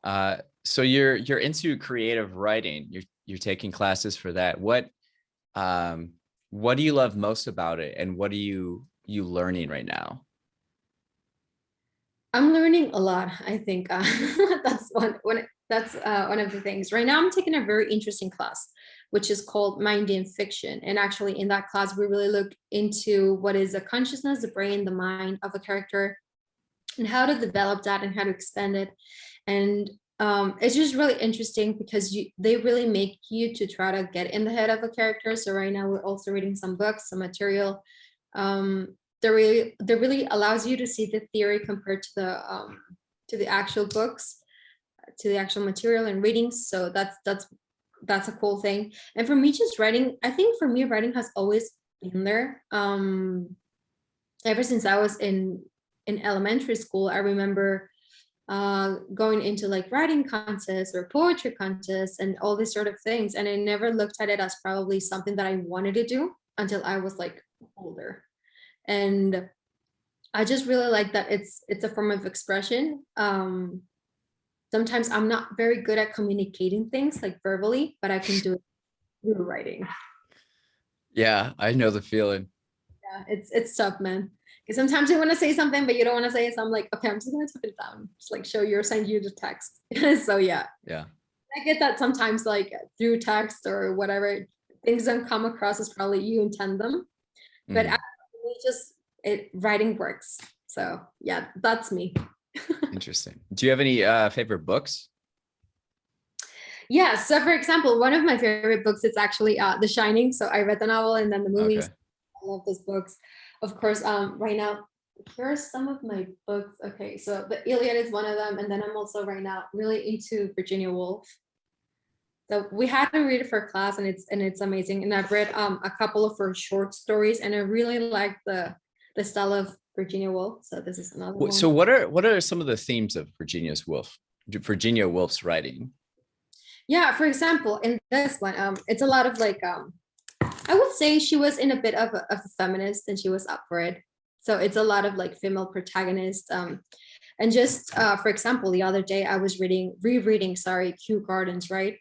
So you're into creative writing. You're taking classes for that. What do you love most about it, and what are you learning right now? I'm learning a lot, I think. That's one of the things. Right now, I'm taking a very interesting class, which is called Mind in Fiction. And actually, in that class, we really look into what is the consciousness, the brain, the mind of a character, and how to develop that and how to expand it. And it's just really interesting because they really make you to try to get in the head of a character. So right now, we're also reading some books, some material. Um, that really allows you to see the theory compared to the actual books, to the actual material and readings. So that's a cool thing. And for me, just writing, I think for me, writing has always been there. Ever since I was in elementary school, I remember going into like writing contests or poetry contests and all these sort of things. And I never looked at it as probably something that I wanted to do until I was like older. And I just really like that it's a form of expression. Sometimes I'm not very good at communicating things like verbally, but I can do it through writing. Yeah, I know the feeling. Yeah, it's tough, man. Because sometimes you want to say something, but you don't want to say it. So I'm like, okay, I'm just gonna type it down. Just like send you the text. So yeah, Yeah. I get that sometimes like through text or whatever, things don't come across as probably you intend them. But Mhm. actually just it writing works. So yeah, that's me. Interesting. Do you have any favorite books? Yeah, so for example, one of my favorite books is actually The Shining. So I read the novel and then the movies. Okay. I love those books. Of course, right now, here are some of my books. Okay, so the Iliad is one of them, and then I'm also right now really into Virginia Woolf. So we had to read it for class, and it's amazing. And I've read a couple of her short stories, and I really like the style of Virginia Woolf. So this is another So one. what are some of the themes of Virginia Woolf's writing? Yeah, for example, in this one, it's a lot of like I would say she was in a bit of a feminist and she was up for it. So it's a lot of like female protagonists. And just for example, the other day I was rereading, sorry, Kew Gardens, right?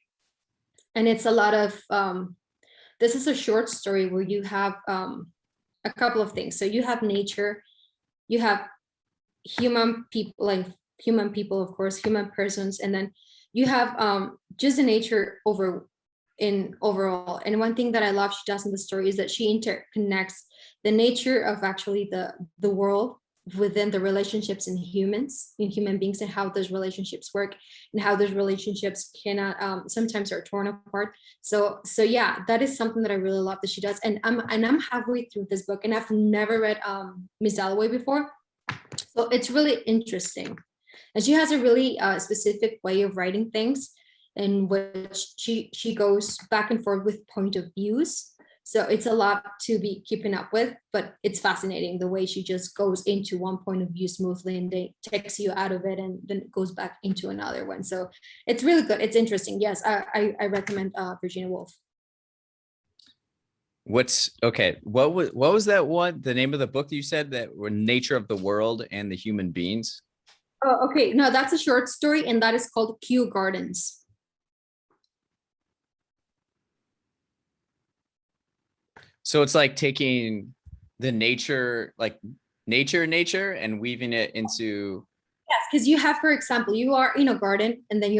And it's a lot of this is a short story where you have a couple of things. So you have nature, you have human people, like human people, of course, human persons, and then you have just the nature in overall. And one thing that I love she does in the story is that she interconnects the nature of actually the world within the relationships in human beings, and how those relationships work and how those relationships cannot sometimes are torn apart. So yeah, that is something that I really love that she does. And I'm halfway through this book and I've never read Miss Dalloway before, so it's really interesting. And she has a really specific way of writing things in which she goes back and forth with point of views. So it's a lot to be keeping up with, but it's fascinating the way she just goes into one point of view smoothly and they takes you out of it and then it goes back into another one. So it's really good. It's interesting. Yes, I recommend Virginia Woolf. What's okay? What was that one? The name of the book that you said that were nature of the world and the human beings? Oh, okay. No, that's a short story and that is called Kew Gardens. So it's like taking the nature, like nature, and weaving it into. Yes, because you have, for example, you are in a garden and then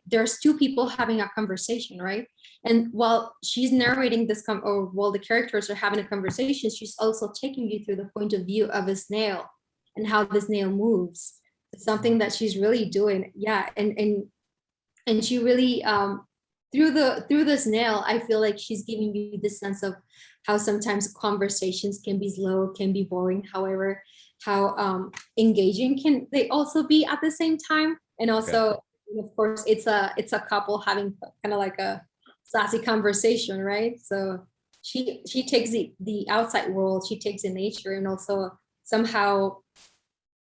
there's two people having a conversation, right? And while she's narrating or while the characters are having a conversation, she's also taking you through the point of view of a snail and how the snail moves. It's something that she's really doing. Yeah. And she really, through the snail, I feel like she's giving you this sense of how sometimes conversations can be slow, can be boring. However, how engaging can they also be at the same time. And Okay. also, of course, it's a couple having kind of like a sassy conversation, right? So she takes the outside world, she takes in nature, and also somehow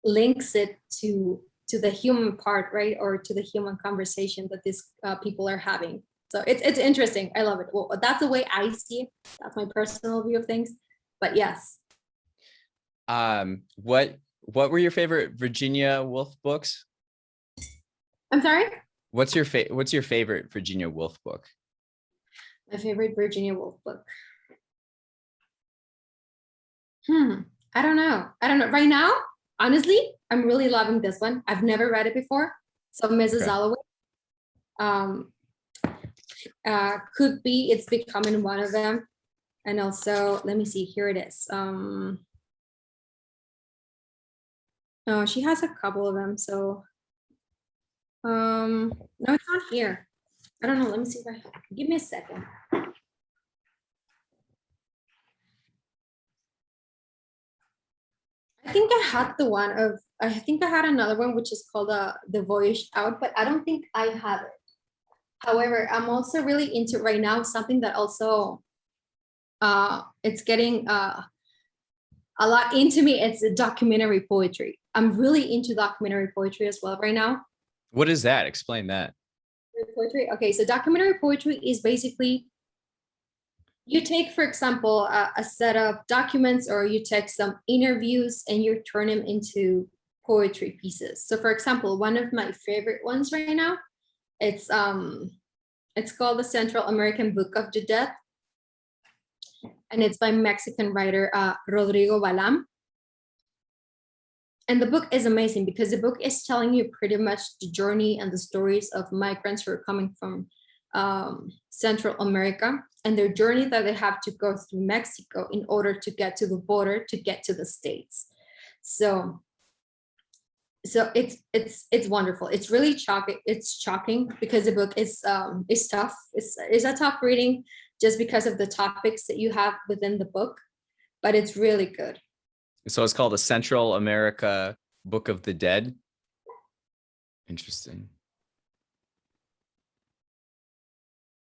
links it to the human part, right? Or to the human conversation that these people are having. So it's interesting. I love it. Well, that's the way I see it. That's my personal view of things. But yes. What were your favorite Virginia Woolf books? I'm sorry. What's your favorite Virginia Woolf book? My favorite Virginia Woolf book. I don't know. I don't know. Right now, honestly, I'm really loving this one. I've never read it before. So Mrs. Okay. Dalloway. Um, could be it's becoming one of them. And also, let me see, here it is. Oh, she has a couple of them. So no, it's not here. I don't know. Let me see if I give me a second. I think I had the one of, I think I had another one which is called The Voyage Out, but I don't think I have it. However, I'm also really into right now something that also it's getting a lot into me. It's a documentary poetry. I'm really into documentary poetry as well right now. What is that? Explain that. Poetry. Okay, so documentary poetry is basically you take, for example, a set of documents, or you take some interviews and you turn them into poetry pieces. So for example, one of my favorite ones right now, it's called the Central American Book of the Dead, and it's by Mexican writer Rodrigo Balam. And the book is amazing because the book is telling you pretty much the journey and the stories of migrants who are coming from Central America, and their journey that they have to go through Mexico in order to get to the border to get to the States. So it's wonderful. It's really shocking. It's shocking because the book is tough. It's a tough reading just because of the topics that you have within the book, but it's really good. So it's called the Central America Book of the Dead. Interesting.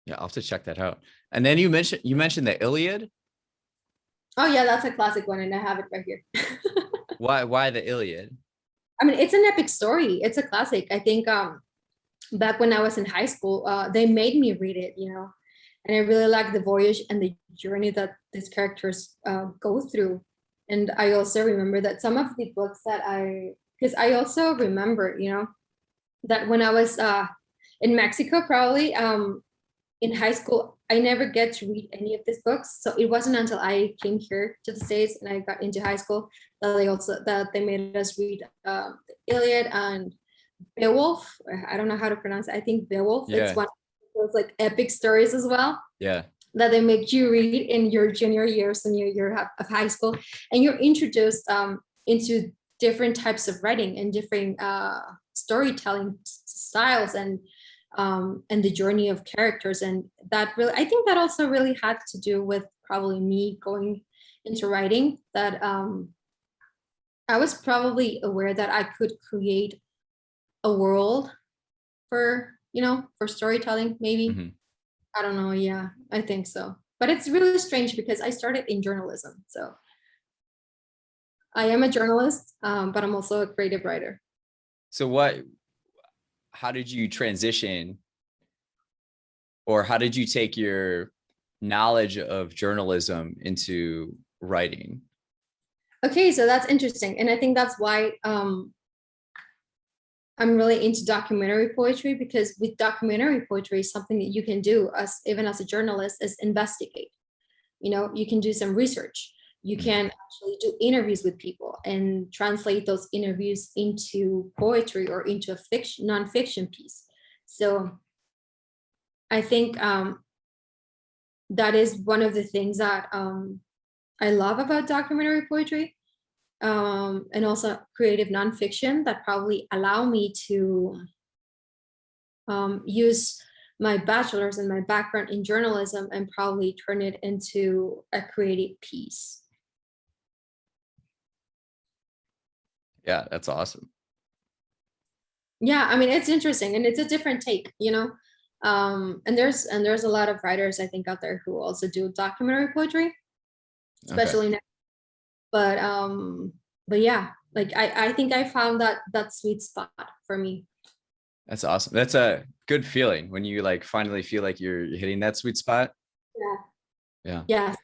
Yeah, I'll have to check that out. And then you mentioned the Iliad. Oh yeah, that's a classic one, and I have it right here. Why the Iliad? I mean, it's an epic story. It's a classic. I think back when I was in high school, they made me read it, you know, and I really like the voyage and the journey that these characters go through. And I also remember that some of the books that because I also remember, you know, that when I was in Mexico, probably in high school, I never get to read any of these books. So it wasn't until I came here to the States and I got into high school that they made us read Iliad and Beowulf. I don't know how to pronounce it. I think Beowulf. Yeah. It's one of those like epic stories as well. Yeah. That they make you read in your junior years and your year of high school, and you're introduced into different types of writing and different storytelling styles and the journey of characters. And that really, I think that also really had to do with probably me going into writing, that I was probably aware that I could create a world for, you know, for storytelling, maybe. Mm-hmm. I don't know. Yeah, I think so. But it's really strange because I started in journalism. So I am a journalist, but I'm also a creative writer. So how did you transition, or how did you take your knowledge of journalism into writing? Okay, so that's interesting. And I think that's why I'm really into documentary poetry, because with documentary poetry, something that you can do even as a journalist is investigate. You know, you can do some research. You can actually do interviews with people and translate those interviews into poetry or into a nonfiction piece. So I think that is one of the things that I love about documentary poetry. And also creative nonfiction that probably allow me to use my bachelor's and my background in journalism and probably turn it into a creative piece. Yeah, that's awesome. Yeah, I mean, it's interesting and it's a different take, you know. And there's a lot of writers I think out there who also do documentary poetry, especially now. But yeah, like I think I found that sweet spot for me. That's awesome. That's a good feeling when you like finally feel like you're hitting that sweet spot. Yeah. Yeah. Yes.